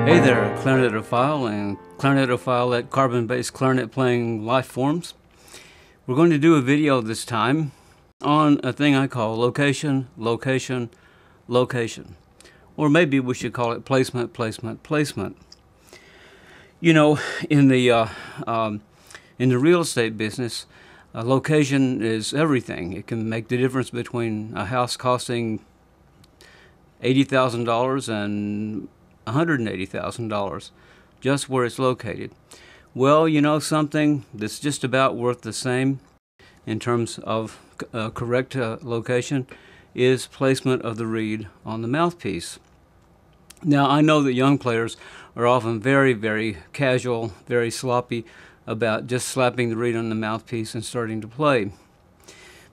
Hey there, Clarinetophile and Clarinetophile at carbon-based clarinet playing life forms. We're going to do a video this time on a thing I call location, location, location. Or maybe we should call it placement, placement, placement. You know, in the real estate business, location is everything. It can make the difference between a house costing $80,000 and $180,000, just where it's located. Well, you know something that's just about worth the same in terms of correct location is placement of the reed on the mouthpiece. Now, I know that young players are often very, very casual, very sloppy about just slapping the reed on the mouthpiece and starting to play.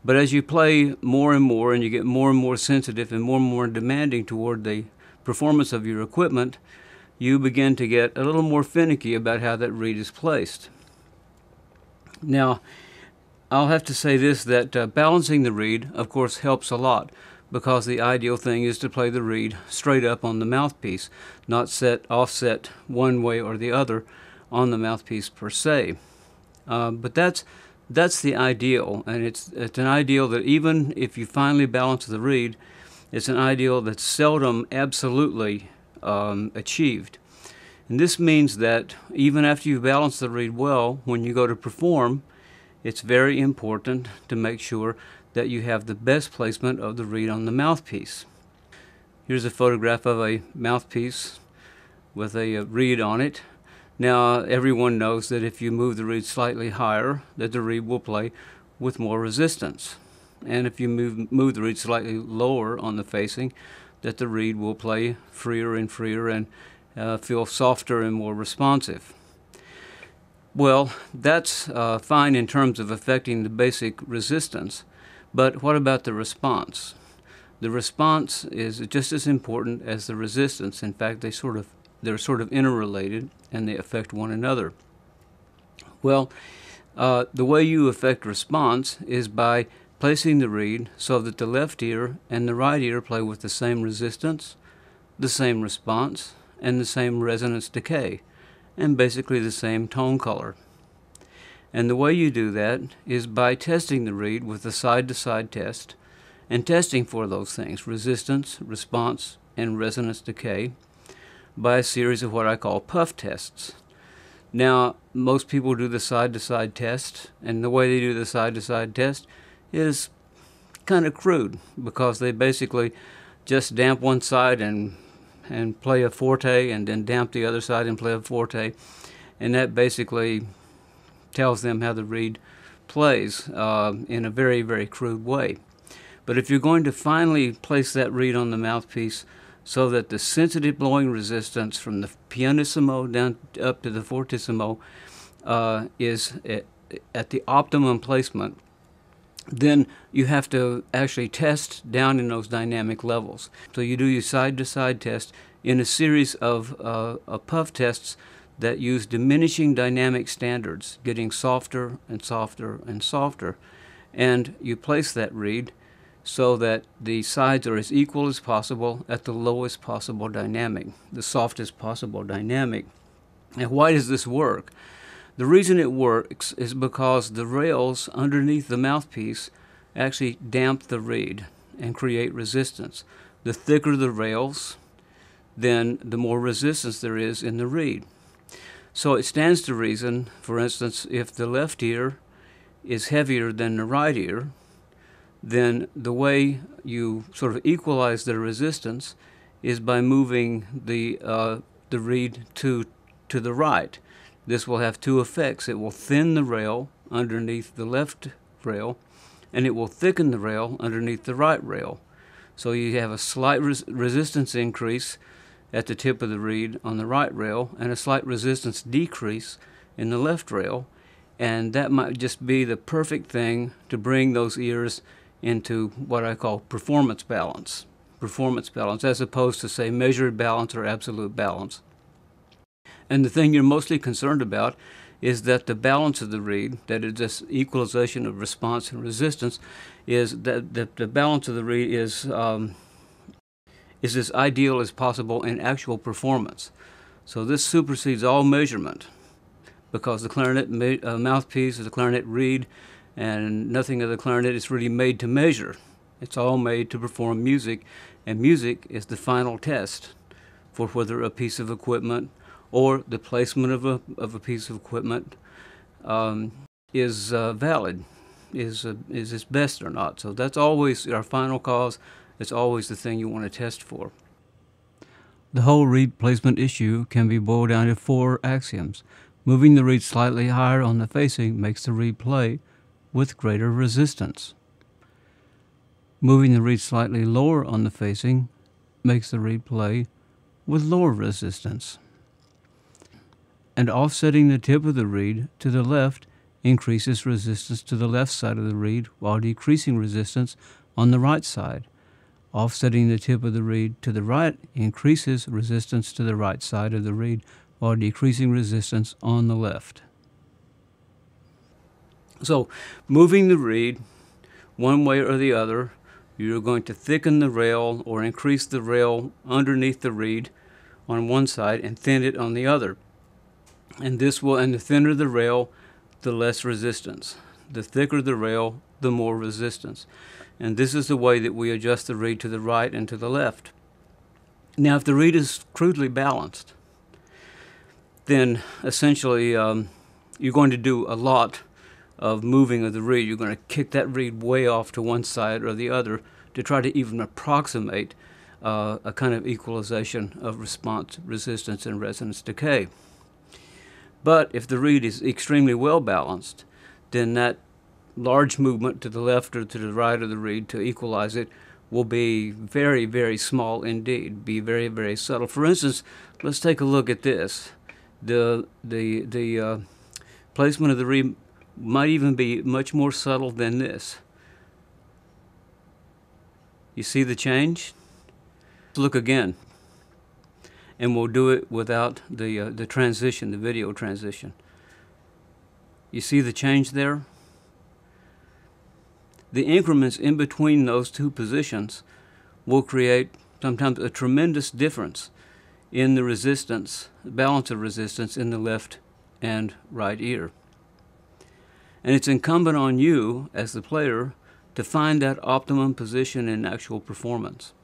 But as you play more and more and you get more and more sensitive and more demanding toward the performance of your equipment, you begin to get a little more finicky about how that reed is placed. Now, I'll have to say this, that balancing the reed, of course, helps a lot, because the ideal thing is to play the reed straight up on the mouthpiece, not offset one way or the other on the mouthpiece per se. But that's the ideal, and it's an ideal that even if you finally balance the reed, it's an ideal that's seldom absolutely achieved. And this means that even after you've balanced the reed well, when you go to perform, it's very important to make sure that you have the best placement of the reed on the mouthpiece. Here's a photograph of a mouthpiece with a reed on it. Now, everyone knows that if you move the reed slightly higher, that the reed will play with more resistance. And if you move the reed slightly lower on the facing, that the reed will play freer and freer and feel softer and more responsive. Well, that's fine in terms of affecting the basic resistance, but what about the response? The response is just as important as the resistance. In fact, they're sort of interrelated and they affect one another. Well, the way you affect response is by placing the reed so that the left ear and the right ear play with the same resistance, the same response, and the same resonance decay, and basically the same tone color. And the way you do that is by testing the reed with a side-to-side test, and testing for those things, resistance, response, and resonance decay, by a series of what I call puff tests. Now, most people do the side-to-side test, and the way they do the side-to-side test is kind of crude, because they basically just damp one side and play a forte, and then damp the other side and play a forte, and that basically tells them how the reed plays in a very, very crude way. But if you're going to finally place that reed on the mouthpiece so that the sensitive blowing resistance from the pianissimo down up to the fortissimo is at the optimum placement, then you have to actually test down in those dynamic levels. So you do your side-to-side test in a series of puff tests that use diminishing dynamic standards, getting softer and softer and softer. And you place that reed so that the sides are as equal as possible at the lowest possible dynamic, the softest possible dynamic. And why does this work? The reason it works is because the rails underneath the mouthpiece actually damp the reed and create resistance. The thicker the rails, then the more resistance there is in the reed. So it stands to reason, for instance, if the left ear is heavier than the right ear, then the way you sort of equalize the resistance is by moving the reed to the right. This will have two effects. It will thin the rail underneath the left rail, and it will thicken the rail underneath the right rail. So you have a slight resistance increase at the tip of the reed on the right rail, and a slight resistance decrease in the left rail, and that might just be the perfect thing to bring those ears into what I call performance balance, as opposed to, say, measured balance or absolute balance. And the thing you're mostly concerned about is that the balance of the reed, that is this equalization of response and resistance, is that the balance of the reed is as ideal as possible in actual performance. So this supersedes all measurement, because the clarinet mouthpiece is a clarinet reed, and nothing of the clarinet is really made to measure. It's all made to perform music, and music is the final test for whether a piece of equipment or the placement of a piece of equipment is valid, is its best or not. So that's always our final cause. It's always the thing you want to test for. The whole reed placement issue can be boiled down to 4 axioms. Moving the reed slightly higher on the facing makes the reed play with greater resistance. Moving the reed slightly lower on the facing makes the reed play with lower resistance. And offsetting the tip of the reed to the left increases resistance to the left side of the reed while decreasing resistance on the right side. Offsetting the tip of the reed to the right increases resistance to the right side of the reed while decreasing resistance on the left. So, moving the reed one way or the other, you're going to thicken the rail or increase the rail underneath the reed on one side and thin it on the other. And the thinner the rail, the less resistance. The thicker the rail, the more resistance. And this is the way that we adjust the reed to the right and to the left. Now, if the reed is crudely balanced, then essentially you're going to do a lot of moving of the reed. You're going to kick that reed way off to one side or the other to try to even approximate a kind of equalization of response, resistance, and resonance decay. But if the reed is extremely well balanced, then that large movement to the left or to the right of the reed to equalize it will be very, very small indeed, be very, very subtle. For instance, let's take a look at this. The placement of the reed might even be much more subtle than this. You see the change? Look again, and we'll do it without the transition, the video transition. You see the change there? The increments in between those two positions will create sometimes a tremendous difference in the resistance, balance of resistance in the left and right ear. And it's incumbent on you as the player to find that optimum position in actual performance.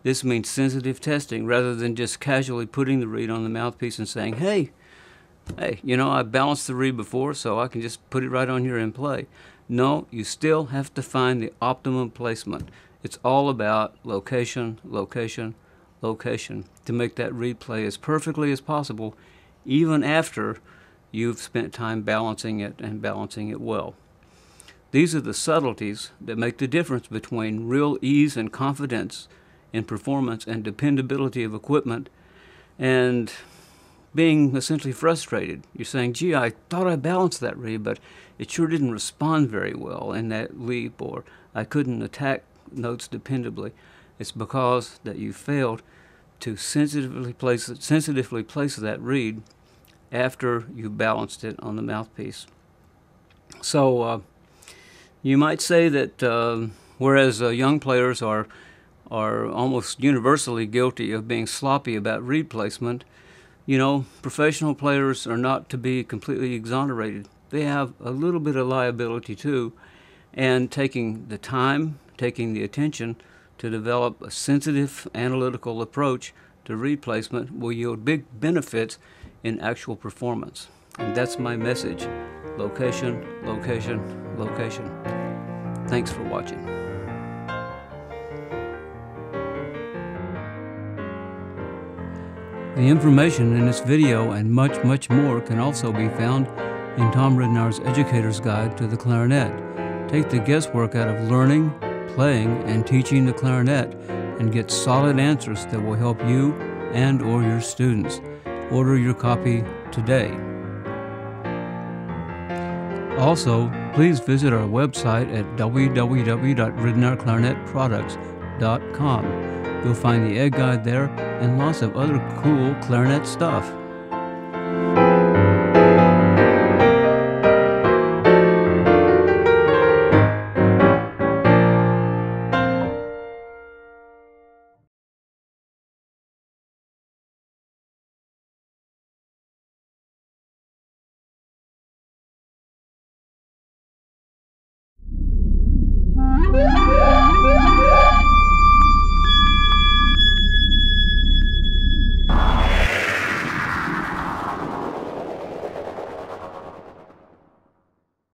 This means sensitive testing rather than just casually putting the reed on the mouthpiece and saying, hey, you know, I balanced the reed before, so I can just put it right on here and play. No, you still have to find the optimum placement. It's all about location, location, location to make that reed play as perfectly as possible, even after you've spent time balancing it and balancing it well. These are the subtleties that make the difference between real ease and confidence in performance and dependability of equipment and being essentially frustrated. You're saying, gee, I thought I balanced that reed, but it sure didn't respond very well in that leap, or I couldn't attack notes dependably. It's because that you failed to sensitively place that reed after you balanced it on the mouthpiece. So you might say that whereas young players are almost universally guilty of being sloppy about reed placement, you know, professional players are not to be completely exonerated. They have a little bit of liability too, and taking the time, taking the attention to develop a sensitive analytical approach to reed placement will yield big benefits in actual performance. And that's my message. Location, location, location. Thanks for watching. The information in this video and much, much more can also be found in Tom Ridenour's Educator's Guide to the Clarinet. Take the guesswork out of learning, playing, and teaching the clarinet and get solid answers that will help you and or your students. Order your copy today. Also, please visit our website at www.ridenourclarinetproducts.com. You'll find the egg guide there and lots of other cool clarinet stuff.